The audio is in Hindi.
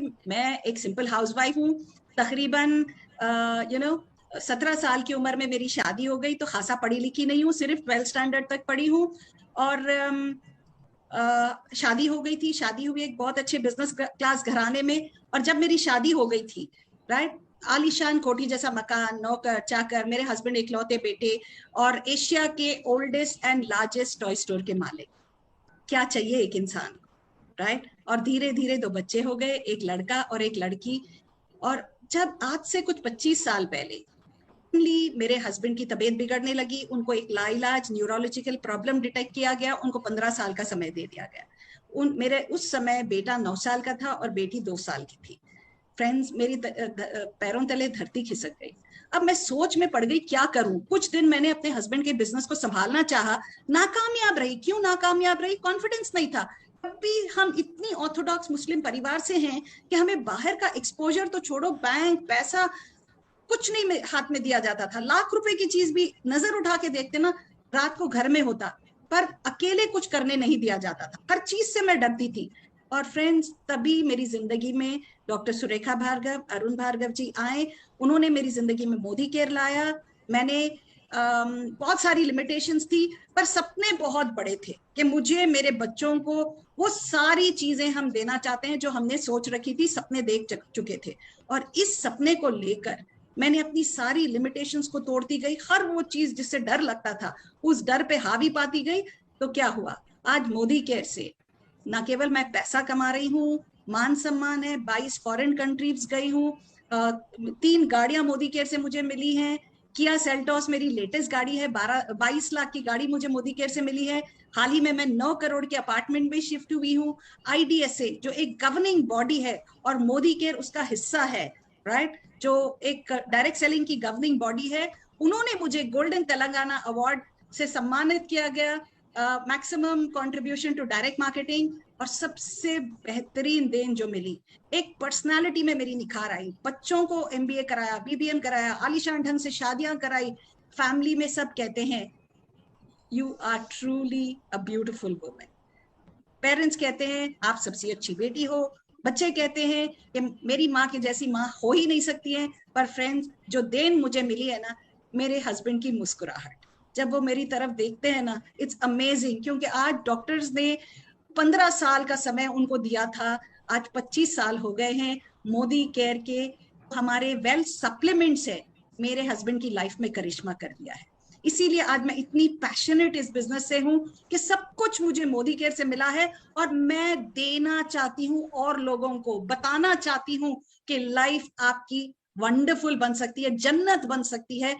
जी, मैं एक सिंपल हाउसवाइफ हूँ। तकरीबन 17 साल की उम्र में मेरी शादी हो गई, तो खासा पढ़ी लिखी नहीं हूँ, सिर्फ 12th स्टैंडर्ड तक पढ़ी हूँ। और शादी हो गई थी, शादी हुई एक बहुत अच्छे बिजनेस क्लास घराने में। और जब मेरी शादी हो गई थी, राइट, आलीशान कोठी जैसा मकान, नौकर चाकर, मेरे हस्बैंड इकलौते बेटे, और एशिया के oldest and largest toy store के मालिक। क्या चाहिए एक इंसान को, राइट? और धीरे धीरे 2 बच्चे हो गए, एक लड़का और एक लड़की। और जब आज से कुछ 25 साल पहले मेरे हस्बैंड की तबीयत बिगड़ने लगी, उनको एक लाइलाज न्यूरोलॉजिकल प्रॉब्लम डिटेक्ट किया गया, उनको 15 साल का समय दे दिया गया। मेरे उस समय बेटा 9 साल का था और बेटी 2 साल की थी। फ्रेंड्स, मेरी पैरों तले धरती खिसक गई। अब मैं सोच में पड़ गई, क्या करूं? कुछ दिन मैंने अपने हस्बैंड के बिजनेस को संभालना चाहा, नाकामयाब रही। क्यों नाकामयाब रही? कॉन्फिडेंस नहीं था। अभी हम इतनी ऑर्थोडॉक्स मुस्लिम परिवार से हैं कि हमें बाहर का एक्सपोजर तो छोड़ो, बैंक पैसा कुछ नहीं हाथ में दिया जाता था। लाख रुपए की चीज भी नजर उठा के देखते ना, रात को घर में होता, पर अकेले कुछ करने नहीं दिया जाता था। हर चीज से मैं डरती थी। और फ्रेंड्स, तभी मेरी जिंदगी में डॉक्टर सुरेखा भार्गव, अरुण भार्गव जी आए। उन्होंने मेरी जिंदगी में मोदी केयर लाया। मैंने बहुत सारी लिमिटेशंस थी, पर सपने बहुत बड़े थे कि मुझे, मेरे बच्चों को वो सारी चीजें हम देना चाहते हैं जो हमने सोच रखी थी, सपने देख चुके थे। और इस सपने को लेकर मैंने अपनी सारी लिमिटेशंस को तोड़ती गई। हर वो चीज जिससे डर लगता था, उस डर पे हावी पाती गई। तो क्या हुआ? आज मोदी केयर से ना केवल मैं पैसा कमा रही हूँ, मान सम्मान है, 22 फॉरेन कंट्रीज गई हूँ, 3 गाड़ियां मोदी केयर से मुझे मिली हैं। किया सेल्टोस मेरी लेटेस्ट गाड़ी है, 22 लाख की गाड़ी मुझे मोदी केयर से मिली है। हाल ही में मैं 9 करोड़ के अपार्टमेंट में शिफ्ट हुई हूँ। IDSA जो एक गवर्निंग बॉडी है और मोदी केयर उसका हिस्सा है, राइट, जो एक डायरेक्ट सेलिंग की गवर्निंग बॉडी है, उन्होंने मुझे गोल्डन तेलंगाना अवार्ड से सम्मानित किया गया, maximum contribution to direct marketing. और सबसे बेहतरीन देन जो मिली, एक पर्सनालिटी में मेरी निखार आई। बच्चों को MBA कराया, BBM कराया, आलीशान ढंग से शादियां कराई। फैमिली में सब कहते हैं you are truly a beautiful woman. Parents कहते हैं आप सबसे अच्छी बेटी हो। बच्चे कहते हैं कि मेरी माँ की जैसी माँ हो ही नहीं सकती है। पर फ्रेंड्स, जो देन मुझे मिली है ना, मेरे हस्बैंड की मुस्कुराहट, जब वो मेरी तरफ देखते हैं ना, इट्स अमेजिंग। क्योंकि आज डॉक्टर्स ने 15 साल का समय उनको दिया था, आज 25 साल हो गए हैं। मोदी केयर के हमारे वेल्थ सप्लीमेंट्स है, मेरे हस्बैंड की लाइफ में करिश्मा कर दिया है। इसीलिए आज मैं इतनी पैशनेट इस बिजनेस से हूं कि सब कुछ मुझे मोदी केयर से मिला है। और मैं देना चाहती हूं और लोगों को बताना चाहती हूं कि लाइफ आपकी वंडरफुल बन सकती है, जन्नत बन सकती है